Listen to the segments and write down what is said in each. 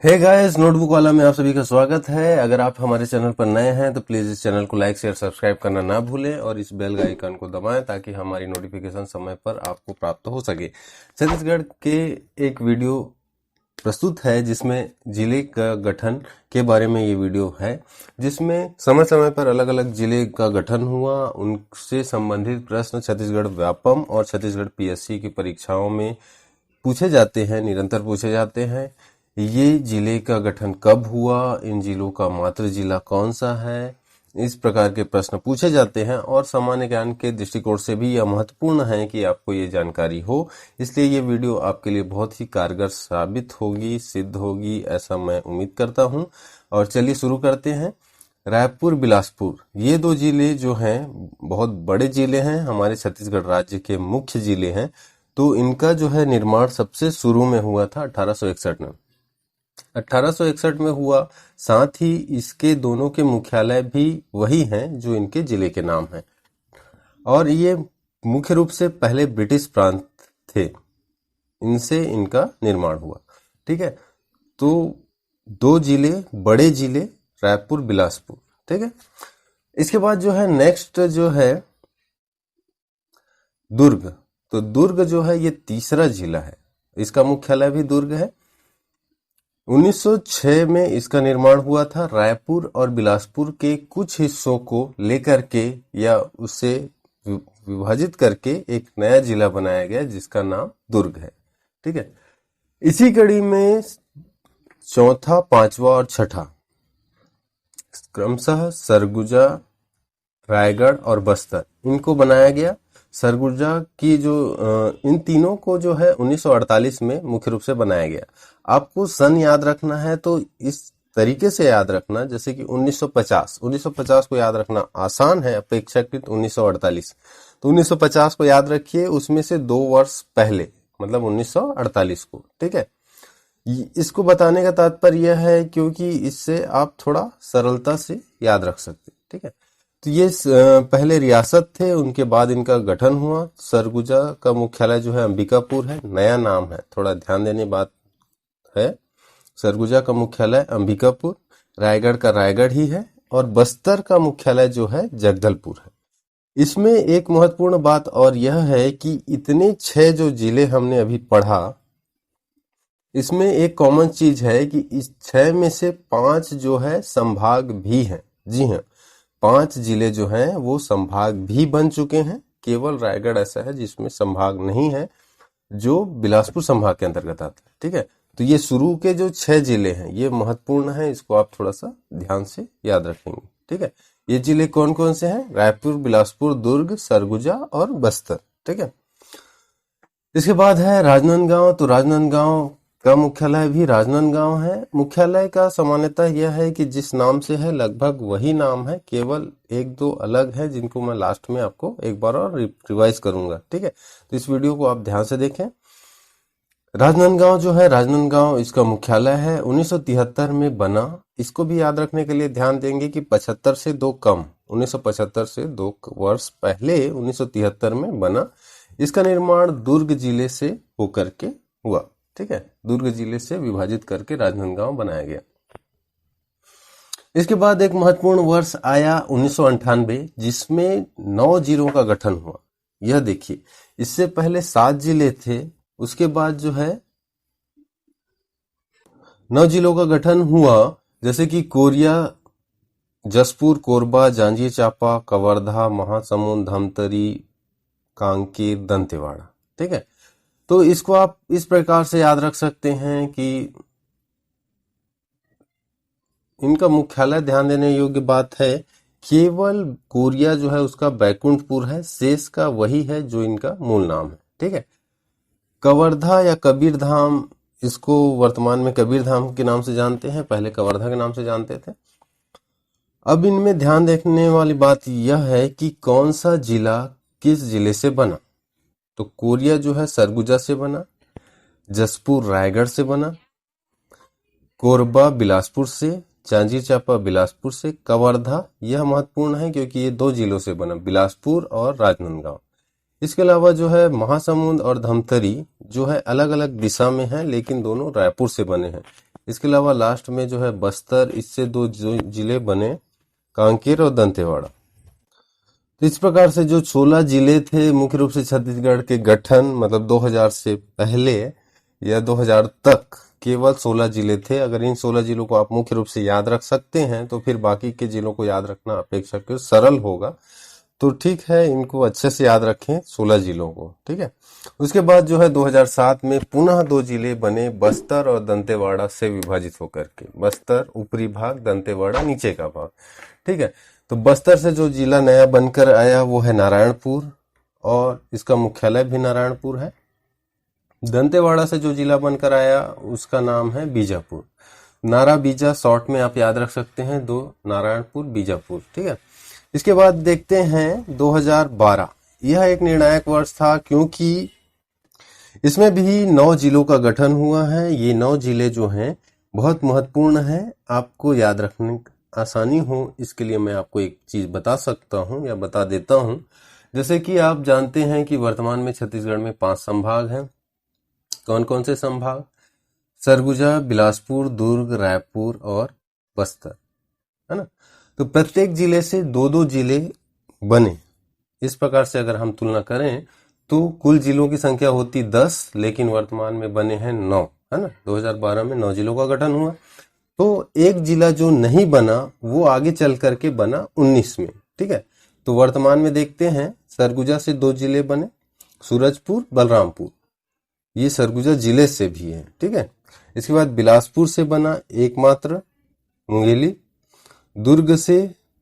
Hey guys, notebook वाला में आप सभी का स्वागत है। अगर आप हमारे चैनल पर नए हैं तो प्लीज इस चैनल को लाइक शेयर सब्सक्राइब करना ना भूलें और इस बेल आइकन को दबाएं ताकि हमारी नोटिफिकेशन समय पर आपको प्राप्त हो सके। छत्तीसगढ़ के एक वीडियो प्रस्तुत है जिसमें जिले का गठन के बारे में ये वीडियो है, जिसमें समय समय पर अलग अलग जिले का गठन हुआ, उनसे संबंधित प्रश्न छत्तीसगढ़ व्यापम और छत्तीसगढ़ पीएससी की परीक्षाओं में पूछे जाते हैं, निरंतर पूछे जाते हैं। ये जिले का गठन कब हुआ, इन जिलों का मातृ जिला कौन सा है, इस प्रकार के प्रश्न पूछे जाते हैं और सामान्य ज्ञान के दृष्टिकोण से भी यह महत्वपूर्ण है कि आपको ये जानकारी हो। इसलिए ये वीडियो आपके लिए बहुत ही कारगर साबित होगी, सिद्ध होगी, ऐसा मैं उम्मीद करता हूँ। और चलिए शुरू करते हैं। रायपुर, बिलासपुर, ये दो जिले जो हैं बहुत बड़े जिले हैं, हमारे छत्तीसगढ़ राज्य के मुख्य जिले हैं। तो इनका जो है निर्माण सबसे शुरू में हुआ था 1861 में। 1861 में हुआ, साथ ही इसके दोनों के मुख्यालय भी वही हैं जो इनके जिले के नाम हैं। और ये मुख्य रूप से पहले ब्रिटिश प्रांत थे, इनसे इनका निर्माण हुआ। ठीक है, तो दो जिले, बड़े जिले, रायपुर, बिलासपुर। ठीक है, इसके बाद जो है नेक्स्ट जो है दुर्ग। तो दुर्ग जो है ये तीसरा जिला है, इसका मुख्यालय भी दुर्ग है। 1906 में इसका निर्माण हुआ था। रायपुर और बिलासपुर के कुछ हिस्सों को लेकर के या उससे विभाजित करके एक नया जिला बनाया गया जिसका नाम दुर्ग है। ठीक है, इसी कड़ी में चौथा, पांचवा और छठा क्रमशः सरगुजा, रायगढ़ और बस्तर, इनको बनाया गया। सरगुजा की जो इन तीनों को जो है 1948 में मुख्य रूप से बनाया गया। आपको सन याद रखना है तो इस तरीके से याद रखना, जैसे कि 1950 को याद रखना आसान है अपेक्षाकृत 1948। तो 1950 को याद रखिए, उसमें से 2 वर्ष पहले मतलब 1948 को। ठीक है, इसको बताने का तात्पर्य यह है क्योंकि इससे आप थोड़ा सरलता से याद रख सकते। ठीक है, तो ये पहले रियासत थे, उनके बाद इनका गठन हुआ। सरगुजा का मुख्यालय जो है अंबिकापुर है, नया नाम है, थोड़ा ध्यान देने बात है। सरगुजा का मुख्यालय अंबिकापुर, रायगढ़ का रायगढ़ ही है और बस्तर का मुख्यालय जो है जगदलपुर है। इसमें एक महत्वपूर्ण बात और यह है कि इतने 6 जो जिले हमने अभी पढ़ा, इसमें एक कॉमन चीज है कि इस 6 में से 5 जो है संभाग भी हैं। जी हाँ, 5 जिले जो हैं वो संभाग भी बन चुके हैं। केवल रायगढ़ ऐसा है जिसमें संभाग नहीं है, जो बिलासपुर संभाग के अंतर्गत आता है। ठीक है, तो ये शुरू के जो 6 जिले हैं ये महत्वपूर्ण है, इसको आप थोड़ा सा ध्यान से याद रखेंगे। ठीक है, ये जिले कौन कौन से हैं? रायपुर, बिलासपुर, दुर्ग, सरगुजा और बस्तर। ठीक है, इसके बाद है राजनांदगांव। तो राजनांदगांव का मुख्यालय भी राजनांदगांव है। मुख्यालय का सामान्यतः यह है कि जिस नाम से है लगभग वही नाम है, केवल 1-2 अलग है जिनको मैं लास्ट में आपको एक बार और रिवाइज करूंगा। ठीक है, तो इस वीडियो को आप ध्यान से देखें। राजनांदगांव जो है, राजनांदगांव इसका मुख्यालय है, 1973 में बना। इसको भी याद रखने के लिए ध्यान देंगे कि 75 से 2 कम, 1975 से 2 वर्ष पहले 1973 में बना। इसका निर्माण दुर्ग जिले से होकर के हुआ। ठीक है, दुर्ग जिले से विभाजित करके राजनांदगांव बनाया गया। इसके बाद एक महत्वपूर्ण वर्ष आया 1998, जिसमें 9 जिलों का गठन हुआ। यह देखिए, इससे पहले 7 जिले थे, उसके बाद जो है 9 जिलों का गठन हुआ, जैसे कि कोरिया, जसपुर, कोरबा, जांजगीर चांपा, कवर्धा, महासमुंद, धमतरी, कांकेर, दंतेवाड़ा। ठीक है, तो इसको आप इस प्रकार से याद रख सकते हैं कि इनका मुख्यालय ध्यान देने योग्य बात है, केवल कोरिया जो है उसका बैकुंठपुर है, शेष का वही है जो इनका मूल नाम है। ठीक है, कवर्धा या कबीरधाम, इसको वर्तमान में कबीरधाम के नाम से जानते हैं, पहले कवर्धा के नाम से जानते थे। अब इनमें ध्यान देखने वाली बात यह है कि कौन सा जिला किस जिले से बना। तो कोरिया जो है सरगुजा से बना, जसपुर रायगढ़ से बना, कोरबा बिलासपुर से, जांजगीर चांपा बिलासपुर से, कवर्धा यह महत्वपूर्ण है क्योंकि ये 2 जिलों से बना, बिलासपुर और राजनांदगांव। इसके अलावा जो है महासमुंद और धमतरी जो है अलग अलग दिशा में है, लेकिन दोनों रायपुर से बने हैं। इसके अलावा लास्ट में जो है बस्तर, इससे दो जो जिले बने, कांकेर और दंतेवाड़ा। तो इस प्रकार से जो 16 जिले थे मुख्य रूप से छत्तीसगढ़ के गठन, मतलब 2000 से पहले या 2000 तक केवल 16 जिले थे। अगर इन 16 जिलों को आप मुख्य रूप से याद रख सकते हैं तो फिर बाकी के जिलों को याद रखना अपेक्षाकृत सरल होगा। तो ठीक है, इनको अच्छे से याद रखें 16 जिलों को, ठीक है। उसके बाद जो है 2007 में पुनः दो जिले बने, बस्तर और दंतेवाड़ा से विभाजित होकर के। बस्तर ऊपरी भाग, दंतेवाड़ा नीचे का भाग, ठीक है। तो बस्तर से जो जिला नया बनकर आया वो है नारायणपुर, और इसका मुख्यालय भी नारायणपुर है। दंतेवाड़ा से जो जिला बनकर आया उसका नाम है बीजापुर। नारा बीजा शॉर्ट में आप याद रख सकते हैं, दो नारायणपुर बीजापुर, ठीक है। इसके बाद देखते हैं 2012। यह एक निर्णायक वर्ष था क्योंकि इसमें भी 9 जिलों का गठन हुआ है। ये 9 जिले जो हैं बहुत महत्वपूर्ण हैं, आपको याद रखने आसानी हो इसके लिए मैं आपको एक चीज बता सकता हूं या बता देता हूं। जैसे कि आप जानते हैं कि वर्तमान में छत्तीसगढ़ में 5 संभाग हैं। कौन कौन से संभाग? सरगुजा, बिलासपुर, दुर्ग, रायपुर और बस्तर, है ना। तो प्रत्येक जिले से दो दो जिले बने। इस प्रकार से अगर हम तुलना करें तो कुल जिलों की संख्या होती 10, लेकिन वर्तमान में बने हैं 9, है ना। 2012 में 9 जिलों का गठन हुआ। तो एक जिला जो नहीं बना वो आगे चल करके बना 19 में, ठीक है। तो वर्तमान में देखते हैं सरगुजा से 2 जिले बने, सूरजपुर, बलरामपुर, ये सरगुजा जिले से भी है, ठीक है। इसके बाद बिलासपुर से बना एकमात्र मुंगेली, दुर्ग से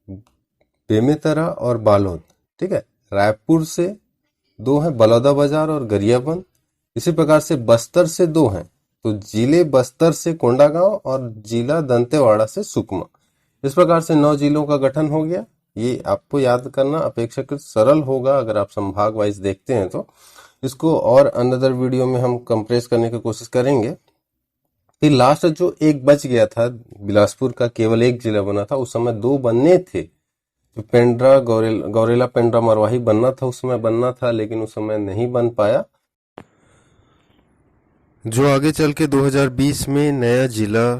बेमेतरा और बालोद, ठीक है। रायपुर से 2 हैं, बलौदाबाजार और गरियाबंद। इसी प्रकार से बस्तर से 2 हैं, तो जिले बस्तर से कोंडागांव और जिला दंतेवाड़ा से सुकमा। इस प्रकार से 9 जिलों का गठन हो गया। ये आपको याद करना अपेक्षाकृत सरल होगा अगर आप संभाग वाइज देखते हैं तो। इसको और अनदर वीडियो में हम कंप्रेस करने की कोशिश करेंगे। फिर लास्ट जो एक बच गया था, बिलासपुर का केवल एक जिला बना था, उस समय 2 बनने थे। जो पेंड्रा गौरेला पेंड्रा मरवाही बनना था उस समय बनना था, लेकिन उस समय नहीं बन पाया। जो आगे चल के 2020 में नया जिला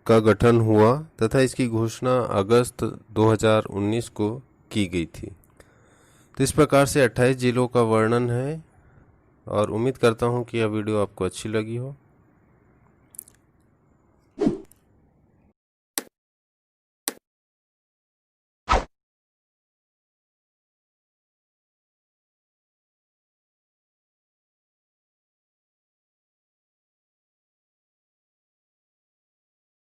का गठन हुआ तथा इसकी घोषणा अगस्त 2019 को की गई थी। तो इस प्रकार से 28 जिलों का वर्णन है और उम्मीद करता हूं कि यह वीडियो आपको अच्छी लगी हो।